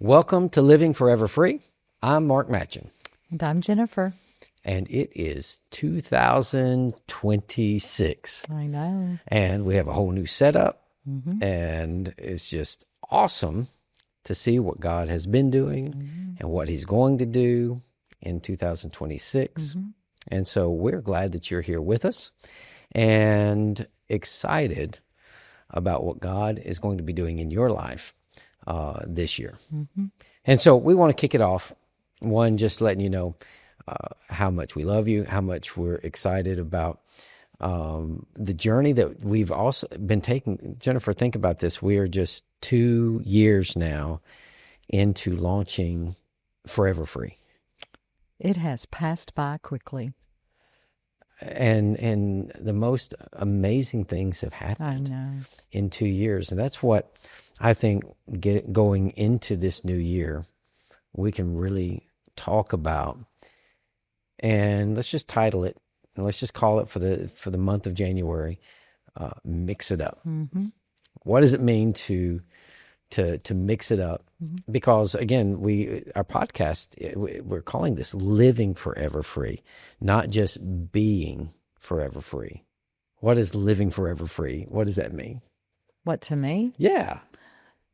Welcome to Living Forever Free. I'm Mark Matchin. And I'm Jennifer. And it is 2026. I know. And we have a whole new setup. And it's just awesome to see what God has been doing and what he's going to do in 2026. And so we're glad that you're here with us and excited about what God is going to be doing in your life this year. And so we want to kick it off. One, just letting you know how much we love you, how much we're excited about the journey that we've also been taking. Jennifer, think about this. We are just 2 years now into launching Forever Free. It has passed by quickly. And the most amazing things have happened in 2 years. And that's what I think going into this new year, we can really talk about. And let's just title it, and let's just call it for the month of January, Mix It Up. What does it mean to mix it up? Because again, our podcast, we're calling this Living Forever Free, not just being forever free. What is living forever free? What does that mean? What to me? Yeah.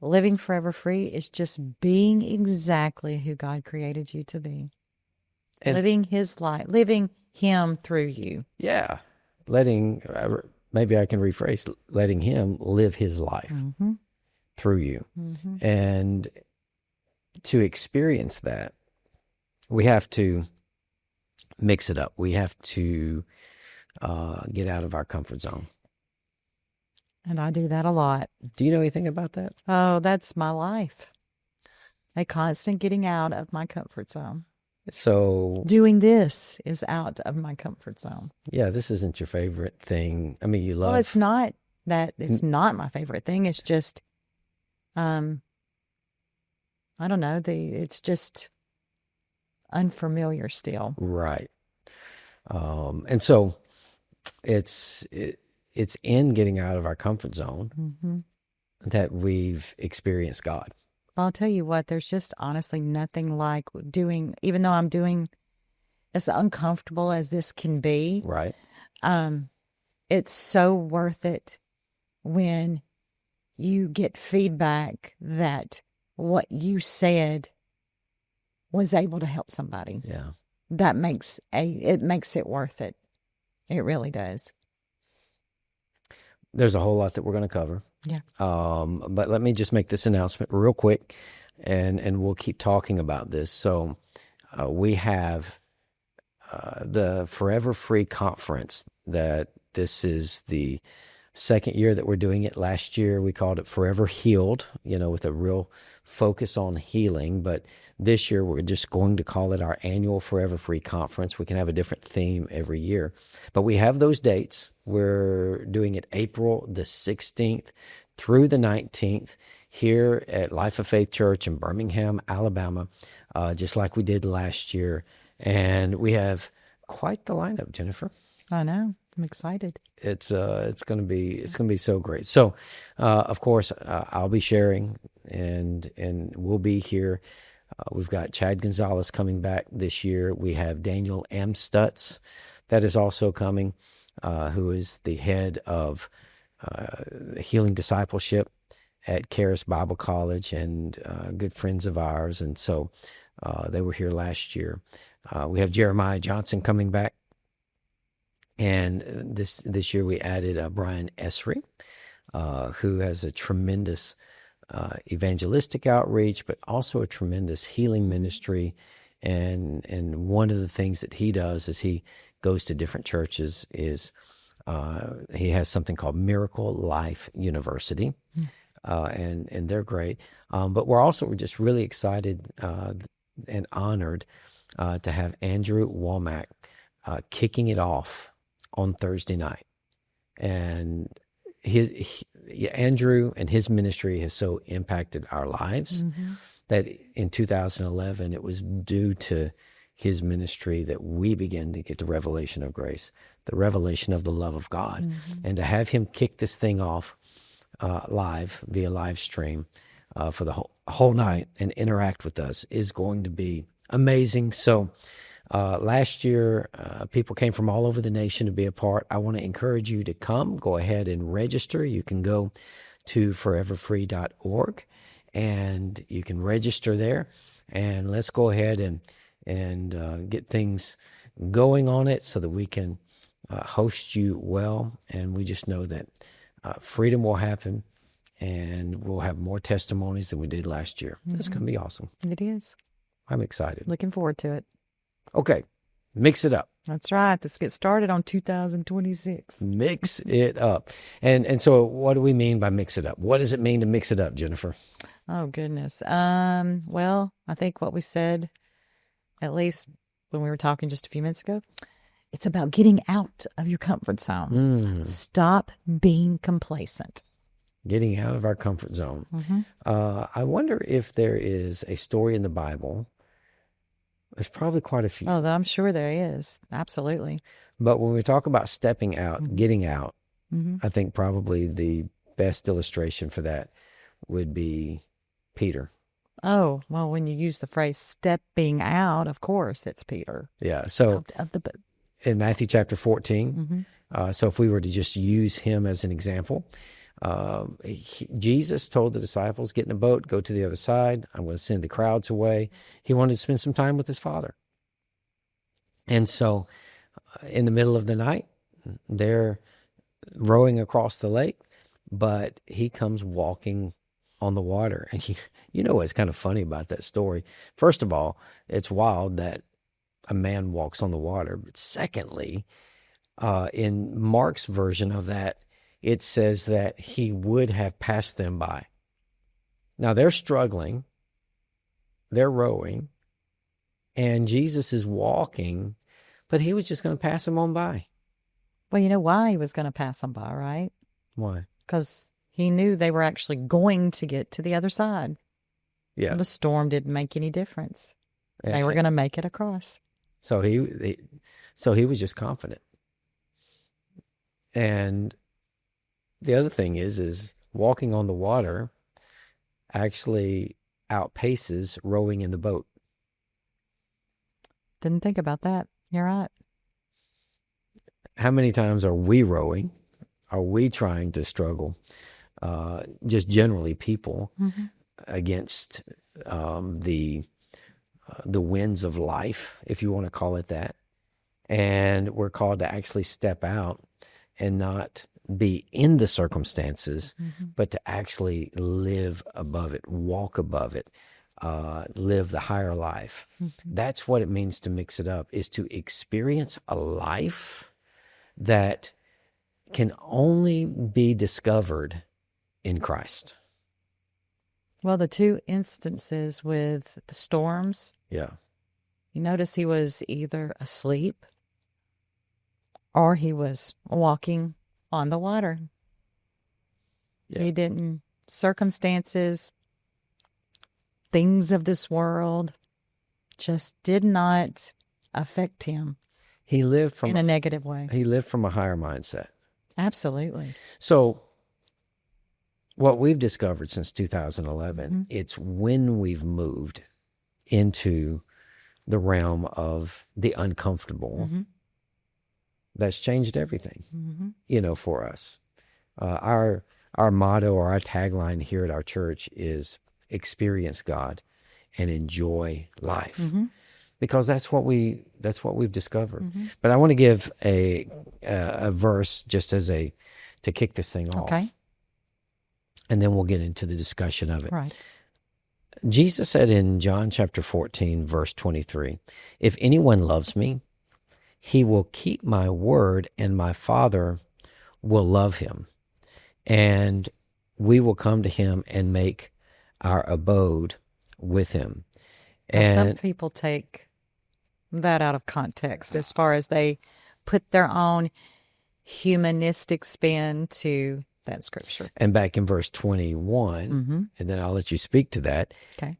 Living forever free is just being exactly who God created you to be. And living his life, living him through you. Yeah. Maybe I can rephrase, letting him live his life through you. And to experience that, we have to mix it up. We have to get out of our comfort zone. And I do that a lot. Do you know anything about that? Oh, that's my life. A constant getting out of my comfort zone. So doing this is out of my comfort zone. Yeah, this isn't your favorite thing. I mean, you love. Well, it's not that. It's not my favorite thing. It's just, I don't know. It's just unfamiliar still. Right. And so it's in getting out of our comfort zone that we've experienced God. I'll tell you what, there's just honestly nothing like doing, even though I'm doing as uncomfortable as this can be. Right. It's so worth it when you get feedback that what you said was able to help somebody. Yeah. That makes it worth it. It really does. There's a whole lot that we're going to cover. Yeah. But let me just make this announcement real quick, and we'll keep talking about this. So we have the Forever Free Conference. That this is the second year that we're doing it. Last year we called it Forever Healed, with a real focus on healing. But this year we're just going to call it our annual Forever Free Conference. We can have a different theme every year. But we have those dates. We're doing it April the 16th through the 19th here at Life of Faith Church in Birmingham, Alabama, just like we did last year. And we have quite the lineup, Jennifer. I know. I'm excited. It's going to be so great. So, of course, I'll be sharing, and we'll be here. We've got Chad Gonzalez coming back this year. We have Daniel M. Stutz that is also coming, who is the head of healing discipleship at Charis Bible College, and good friends of ours. And so they were here last year. We have Jeremiah Johnson coming back. And this year we added Brian Esri, who has a tremendous evangelistic outreach, but also a tremendous healing ministry. And one of the things that he does is he goes to different churches. He has something called Miracle Life University, and they're great. But we're just really excited and honored to have Andrew Womack kicking it off on Thursday night. And Andrew and his ministry has so impacted our lives that in 2011, it was due to his ministry that we began to get the revelation of grace, the revelation of the love of God. And to have him kick this thing off live via live stream for the whole night and interact with us is going to be amazing. So last year, people came from all over the nation to be a part. I want to encourage you to come. Go ahead and register. You can go to foreverfree.org and you can register there. And let's go ahead and get things going on it so that we can host you well. And we just know that freedom will happen, and we'll have more testimonies than we did last year. It's going to be awesome. It is. I'm excited. Looking forward to it. Okay, mix it up. That's right. Let's get started on 2026. Mix it up. And so what do we mean by mix it up? What does it mean to mix it up, Jennifer? Oh, goodness. Well, I think what we said, at least when we were talking just a few minutes ago, it's about getting out of your comfort zone. Stop being complacent. Getting out of our comfort zone. I wonder if there is a story in the Bible. There's probably quite a few. Oh, I'm sure there is. Absolutely. But when we talk about stepping out, getting out, I think probably the best illustration for that would be Peter. Oh, well, when you use the phrase stepping out, of course, it's Peter. Yeah. So Out of the boat. in Matthew chapter 14, so if we were to just use him as an example, Jesus told the disciples, get in a boat, go to the other side. I'm going to send the crowds away. He wanted to spend some time with his Father. And so in the middle of the night, they're rowing across the lake, but he comes walking on the water. And you know what's kind of funny about that story? First of all, it's wild that a man walks on the water. But secondly, in Mark's version of that, it says that he would have passed them by. Now they're struggling, they're rowing, and Jesus is walking, but he was just going to pass them on by. Well, you know why he was going to pass them by, right? Why? Because he knew they were actually going to get to the other side. Yeah. The storm didn't make any difference. They were going to make it across. So he was just confident. And the other thing is walking on the water actually outpaces rowing in the boat. Didn't think about that. You're right. How many times are we rowing? Are we trying to struggle? Just generally people against the winds of life, if you want to call it that. And we're called to actually step out and not be in the circumstances, but to actually live above it, walk above it, live the higher life. That's what it means to mix it up, is to experience a life that can only be discovered in Christ. Well, the two instances with the storms, Yeah. you notice he was either asleep or he was walking on the water. Yeah. He didn't, circumstances, things of this world just did not affect him He lived from in a negative way. He lived from a higher mindset. Absolutely. So what we've discovered since 2011, it's when we've moved into the realm of the uncomfortable that's changed everything, for us. Our motto or our tagline here at our church is experience God and enjoy life. Because that's what we've discovered. But I want to give a verse just as to kick this thing off. Okay. And then we'll get into the discussion of it. Right. Jesus said in John chapter 14, verse 23, if anyone loves me, he will keep my word, and my Father will love him. And we will come to him and make our abode with him. Now, some people take that out of context as far as they put their own humanistic spin to that scripture. And back in verse 21, and then I'll let you speak to that. Okay.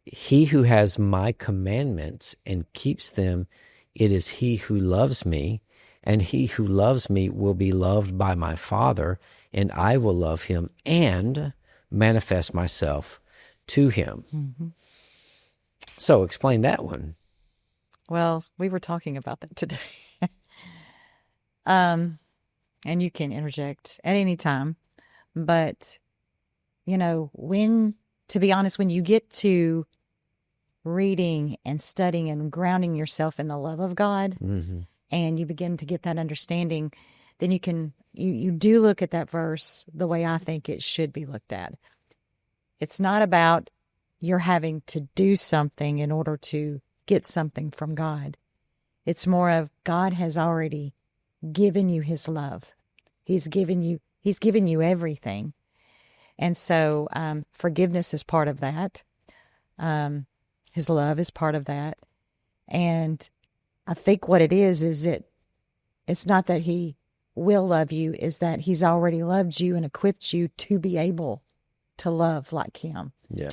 He who has my commandments and keeps them, it is he who loves me, and he who loves me will be loved by my Father, and I will love him and manifest myself to him. Mm-hmm. So explain that one. Well, we were talking about that today. And you can interject at any time. But, to be honest, when you get to reading and studying and grounding yourself in the love of God, Mm-hmm. and you begin to get that understanding, then you do look at that verse the way I think it should be looked at. It's not about you're having to do something in order to get something from God. It's more of God has already given you his love. He's given you everything. And so forgiveness is part of that. His love is part of that. And I think what it is it's not that he will love you, is that he's already loved you and equipped you to be able to love like him. Yeah.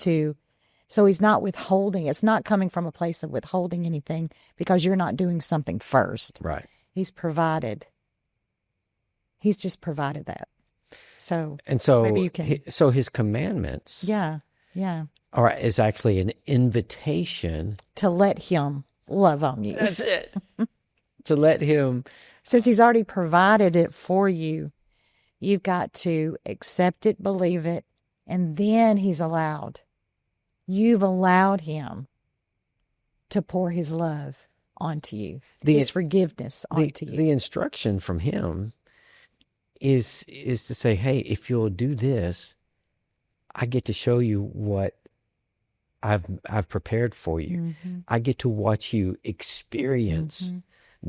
So he's not withholding. It's not coming from a place of withholding anything because you're not doing something first. Right. He's provided. He's just provided that. So so maybe you can. So his commandments Yeah. is actually an invitation To let him love on you. That's it. To let him. Since he's already provided it for you, you've got to accept it, believe it, and then you've allowed him to pour his love onto you, his forgiveness onto you. The instruction from him is to say, hey, if you'll do this, I get to show you what I've prepared for you. Mm-hmm. I get to watch you experience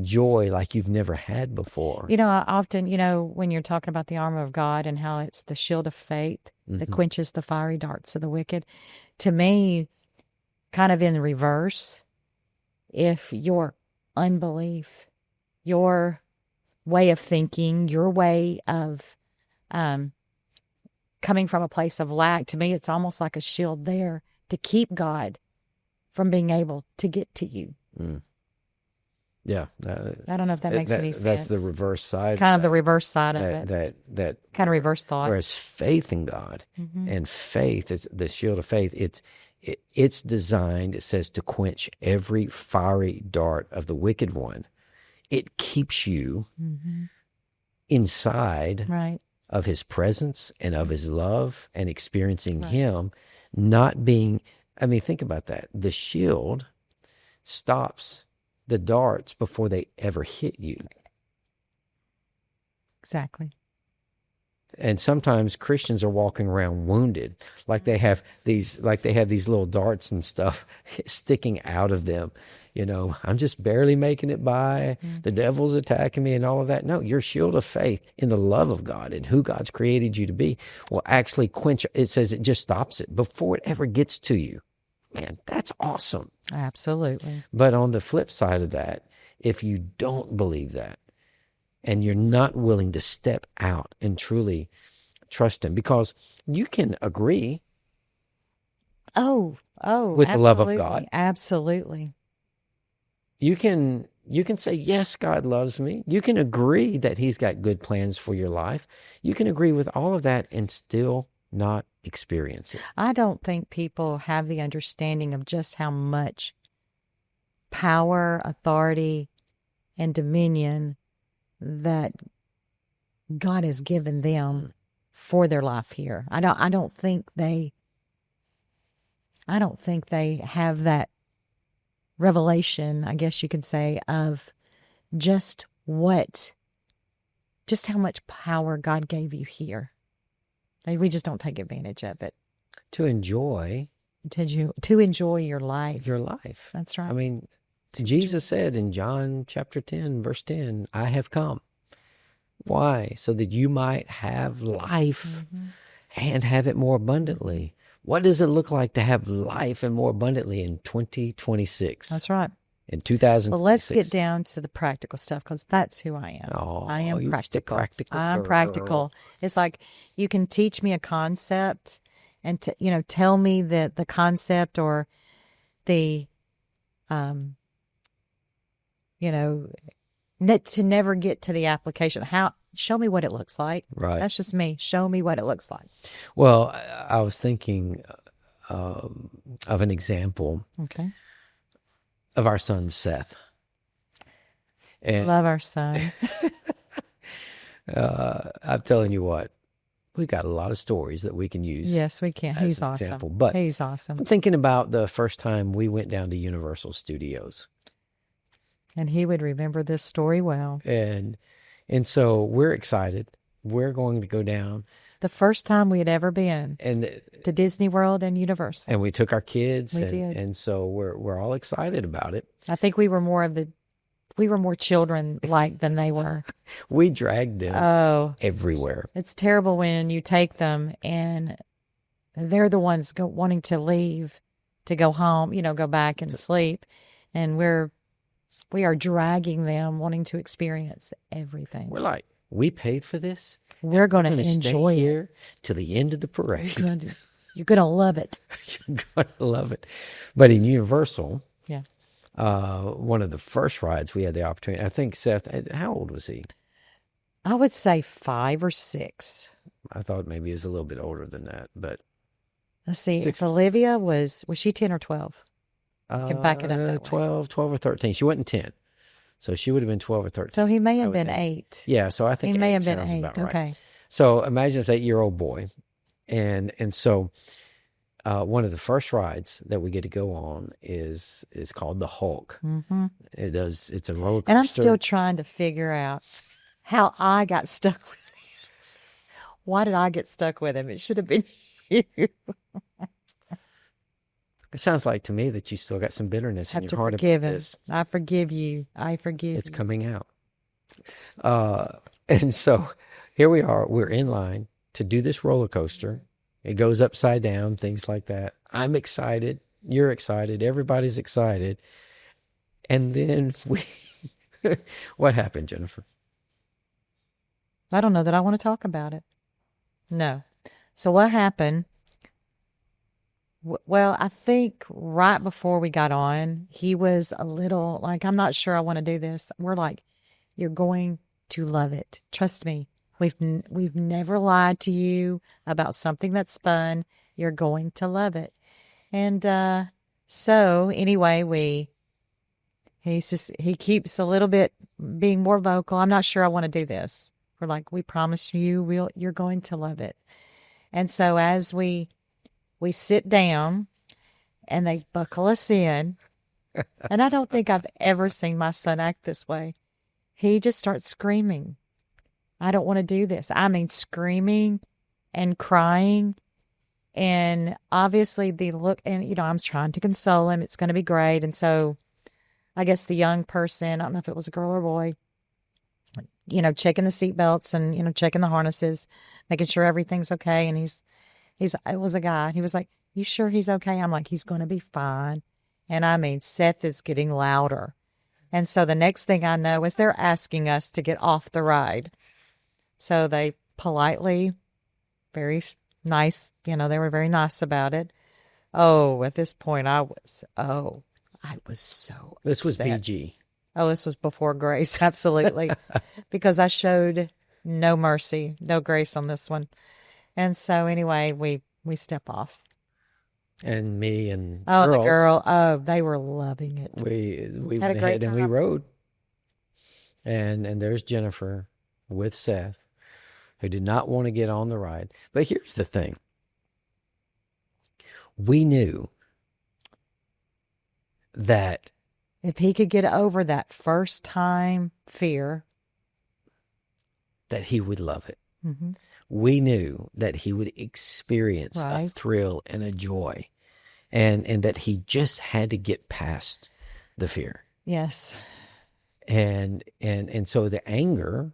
joy like you've never had before. I often, when you're talking about the armor of God and how it's the shield of faith that quenches the fiery darts of the wicked, to me, kind of in reverse, if your unbelief, your way of thinking, your way of coming from a place of lack, to me, it's almost like a shield there to keep God from being able to get to you. Mm. Yeah. I don't know if that makes any sense. That's the reverse side. Kind of the reverse side of it. That kind of reverse thought. Whereas faith in God and faith is the shield of faith. It's designed, it says, to quench every fiery dart of the wicked one. It keeps you inside Right. of his presence and of his love and experiencing him, not being, think about that. The shield stops the darts before they ever hit you. Exactly. And sometimes Christians are walking around wounded, like they have these little darts and stuff sticking out of them. I'm just barely making it by. The devil's attacking me and all of that. No, your shield of faith in the love of God and who God's created you to be will actually quench. It says it just stops it before it ever gets to you. Man, that's awesome. Absolutely. But on the flip side of that, if you don't believe that, and you're not willing to step out and truly trust him, because you can agree with the love of God. Absolutely. You can say, yes, God loves me. You can agree that he's got good plans for your life. You can agree with all of that and still not experience it. I don't think people have the understanding of just how much power, authority, and dominion that God has given them for their life here. I don't think they have that revelation, I guess you could say, of just how much power God gave you here. We just don't take advantage of it. To enjoy your life. Your life. That's right. Jesus said in John chapter 10, verse 10, I have come. Why? So that you might have life and have it more abundantly. What does it look like to have life and more abundantly in 2026? That's right. In 2026. Well, let's get down to the practical stuff, because that's who I am. Oh, I am practical. I'm practical. It's like you can teach me a concept and tell me that the concept or the to never get to the application. Show me what it looks like. Right. That's just me. Show me what it looks like. Well, I was thinking of an example Okay. of our son Seth. And Love our son. I'm telling you what, we got a lot of stories that we can use. Yes, we can. as He's an awesome. example. But He's awesome. I'm thinking about the first time we went down to Universal Studios. And he would remember this story well. And so we're excited. We're going to go down. The first time we had ever been And to Disney World and Universal. we took our kids. We and, did. And so we're all excited about it. I think we were more children like than they were. We dragged them Oh, everywhere. it's terrible when you take them and they're the ones wanting to leave to go home, go back and sleep. And we are dragging them wanting to experience everything. We're like, we paid for this. We're going to We're gonna enjoy stay it. here to the end of the parade. You're going to love it. You're gonna love it. But in Universal, Yeah. one of the first rides we had the opportunity. I think Seth, how old was he? I would say 5 or 6. I thought maybe he was a little bit older than that, but Let's see. 6 If Olivia was she 10 or 12? Can back it up that way. 12 or 13. She wasn't 10, so she would have been 12 or 13. So he may have would been think. 8. Yeah, so I think He may 8 have been sounds 8. about right. Okay. So imagine this 8-year-old boy, and so one of the first rides that we get to go on is called the Hulk. Mm-hmm. It's a roller coaster. And I'm still trying to figure out how I got stuck with him. Why did I get stuck with him? It should have been you. It sounds like to me that you still got some bitterness in Have your to heart forgive about him. this. I forgive you. I forgive It's you. coming out. And so here we are. We're in line to do this roller coaster. It goes upside down, things like that. I'm excited. You're excited. Everybody's excited. And then what happened, Jennifer? I don't know that I want to talk about it. No. So what happened? Well, I think right before we got on, he was a little like, I'm not sure I want to do this. We're like, you're going to love it. Trust me. We've never lied to you about something that's fun. You're going to love it. And so anyway, he keeps a little bit being more vocal. I'm not sure I want to do this. We're like, we promise you, you're going to love it. And so as we sit down and they buckle us in, and I don't think I've ever seen my son act this way. He just starts screaming. I don't want to do this. I mean, screaming and crying. And obviously the look, and I'm trying to console him. It's going to be great. And so I guess the young person, I don't know if it was a girl or boy, checking the seatbelts and, checking the harnesses, making sure everything's okay. And it was a guy. He was like, you sure he's okay? I'm like, he's going to be fine. And I mean, Seth is getting louder. And so the next thing I know is they're asking us to get off the ride. So they politely, very nice, they were very nice about it. Oh, at this point I was so This was upset. BG. Oh, this was before grace. Absolutely. Because I showed no mercy, no grace on this one. And so anyway, we step off. And me and Oh, girls, the girl. Oh, they were loving it. we Had a went great ahead and we time. rode. And there's Jennifer with Seth, who did not want to get on the ride. But here's the thing. We knew that If he could get over that first time fear, he would love it. mm-hmm. We knew that he would experience a Right. thrill and a joy, and that he just had to get past the fear. Yes. And so the anger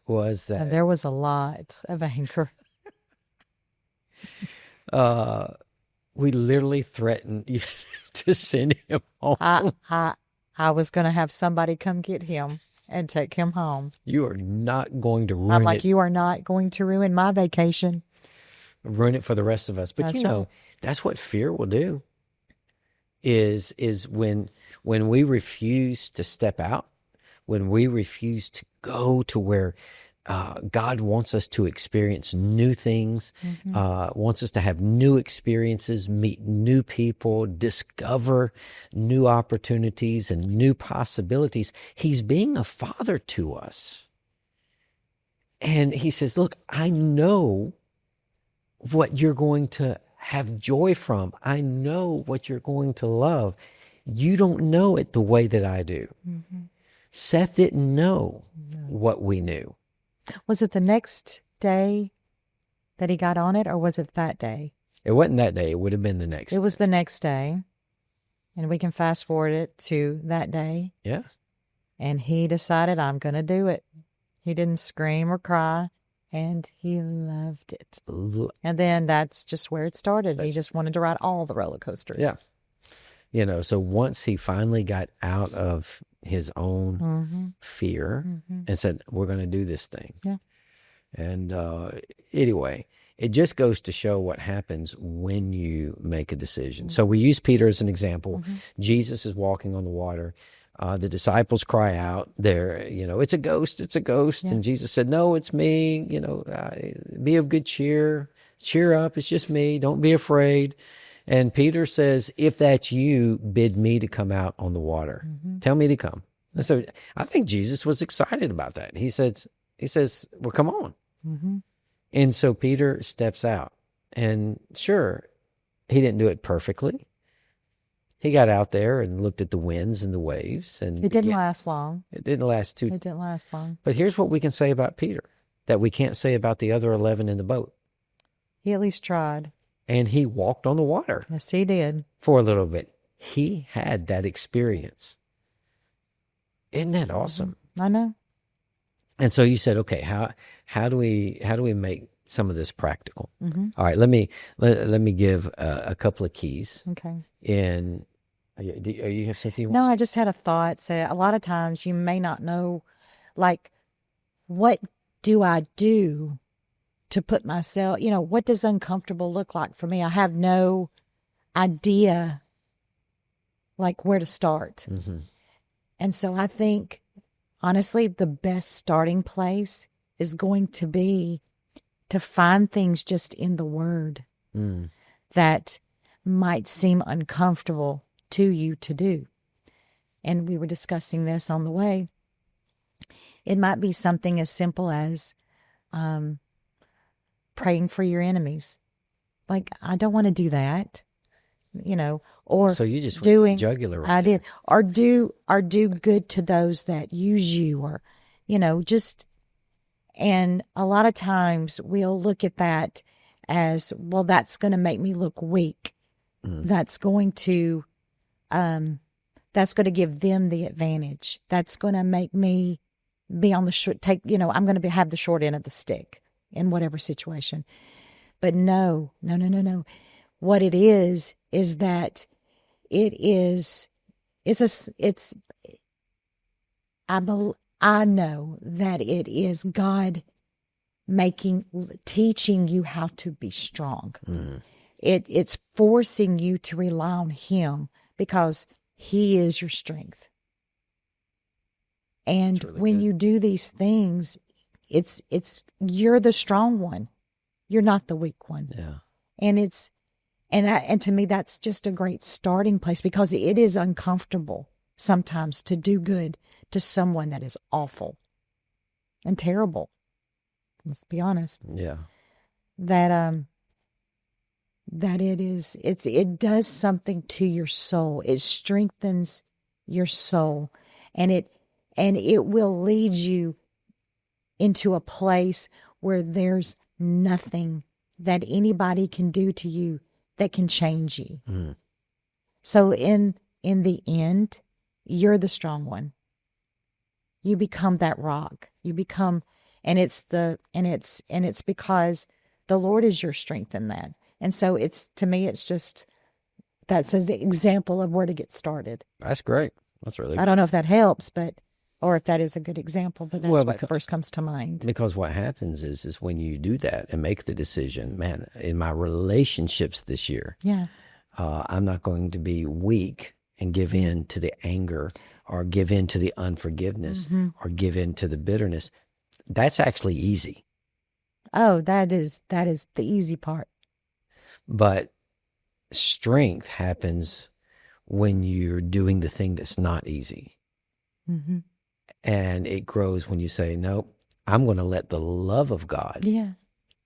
was And that there was a lot of anger. we literally threatened to send him home. I was going to have somebody come get him and take him home. You are not going to I'm ruin like, it. you are not going to ruin my vacation. Ruin it for the rest of us. But That's know, right. that's what fear will do. Is when we refuse to step out, when we refuse to go to where God wants us to experience new things, wants us to have new experiences, meet new people, discover new opportunities and new possibilities. He's being a father to us. And he says, look, I know what you're going to have joy from. I know what you're going to love. You don't know it the way that I do. Seth didn't know what we knew. Was it the next day that he got on it, or was it that day? It wasn't that day. It would have been the next. It was the next day. And we can fast forward it to that day. Yeah. And he decided, I'm going to do it. He didn't scream or cry, and he loved it. And then that's just where it started. He just wanted to ride all the roller coasters. Yeah. You know, so once he finally got out of his own fear and said, we're going to do this thing. Yeah. And anyway, it just goes to show what happens when you make a decision. So we use Peter as an example. Jesus is walking on the water. The disciples cry out there, you know, it's a ghost, it's a ghost. Yeah. And Jesus said, no, it's me, you know, be of good cheer, cheer up, it's just me, don't be afraid. And Peter says, if that's you, bid me to come out on the water. Tell me to come. And so I think Jesus was excited about that. He says, well, come on. And so Peter steps out. And sure, he didn't do it perfectly. He got out there and looked at the winds and the waves. And it didn't last long. It didn't last It didn't last long. But here's what we can say about Peter that we can't say about the other 11 in the boat. He at least tried. And he walked on the water. Yes, he did. For a little bit. He had that experience. Isn't that awesome? I know. And so you said, okay, how do we make some of this practical? All right, let me give a couple of keys. Okay. Are you have something you want? No, I just had a thought. Say a lot of times you may not know, like, what do I do to put myself, you know, what does uncomfortable look like for me? I have no idea, like, where to start. And so I think, honestly, the best starting place is going to be to find things just in the Word that might seem uncomfortable to you to do. And we were discussing this on the way. It might be something as simple as praying for your enemies. Like, I don't want to do that, you know, or so you just doing jugular. Right I did, or do good to those that use you, or, you know, just. And a lot of times we'll look at that as, well, that's going to make me look weak. That's going to give them the advantage. That's going to make me be on the short, I'm going to have the short end of the stick in whatever situation. But no. What it is that I know that it is God teaching you how to be strong. It's forcing you to rely on Him because He is your strength. And really when you do these things, it's you're the strong one. You're not the weak one. Yeah. And to me, that's just a great starting place because it is uncomfortable sometimes to do good to someone that is awful and terrible. Let's be honest. Yeah. That it does something to your soul. It strengthens your soul, and it will lead you into a place where there's nothing that anybody can do to you that can change you. So in the end, you're the strong one. You become that rock. You become, and it's because the Lord is your strength in that. And so to me, it's just, that's the example of where to get started. That's great. That's really good. I don't know if that helps, or if that is a good example, but that's what first comes to mind. Because what happens is when you do that and make the decision, man, in my relationships this year, I'm not going to be weak and give in to the anger or give in to the unforgiveness or give in to the bitterness. that's actually easy. Oh, that is the easy part. But strength happens when you're doing the thing that's not easy. Mm-hmm. And it grows when you say, nope, I'm going to let the love of God Yeah.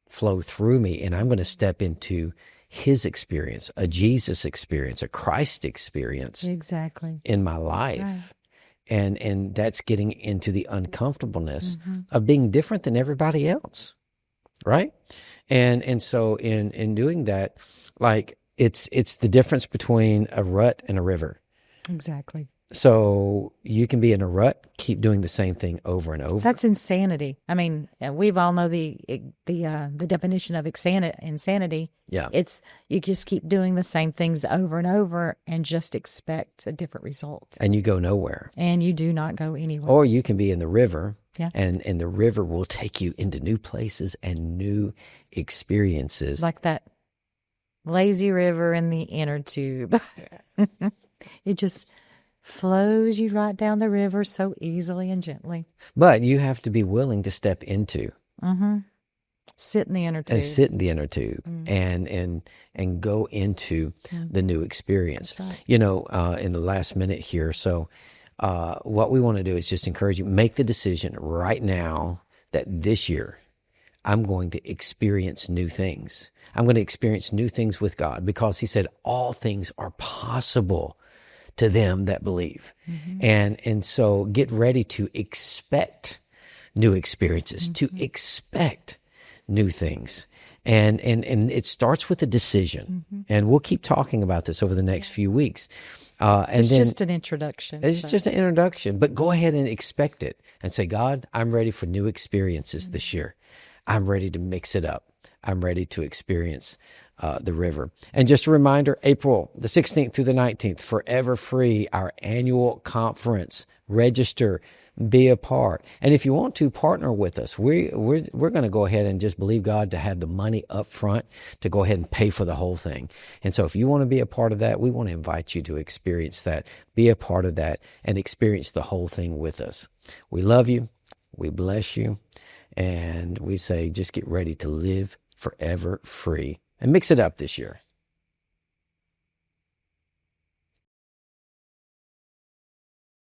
flow through me, and I'm going to step into his experience, a Jesus experience, a Christ experience Exactly. in my life. Right. And that's getting into the uncomfortableness of being different than everybody else. Right? And so in doing that, like it's the difference between a rut and a river. Exactly. So you can be in a rut, keep doing the same thing over and over. That's insanity. I mean, we've all know the definition of insanity. Yeah. It's you just keep doing the same things over and over and just expect a different result. And you go nowhere. And you do not go anywhere. Or you can be in the river. Yeah. And the river will take you into new places and new experiences. Like that lazy river in the inner tube. It just flows you right down the river so easily and gently. But you have to be willing to step into. Sit in the inner tube. And sit in the inner tube and go into the new experience. That's right. You know, in the last minute here, so what we want to do is just encourage you, make the decision right now that this year I'm going to experience new things. I'm going to experience new things with God, because he said all things are possible to them that believe. And so get ready to expect new experiences, to expect new things. And it starts with a decision. And we'll keep talking about this over the next few weeks. It's just an introduction. It's just an introduction, but go ahead and expect it and say, God, I'm ready for new experiences this year. I'm ready to mix it up. I'm ready to experience the river. And just a reminder, April the 16th through the 19th, Forever Free, our annual conference. Register, be a part. And if you want to partner with us, we're going to go ahead and just believe God to have the money up front to go ahead and pay for the whole thing. And so if you want to be a part of that, we want to invite you to experience that, be a part of that, and experience the whole thing with us. We love you. We bless you. And we say, just get ready to live forever free and mix it up this year.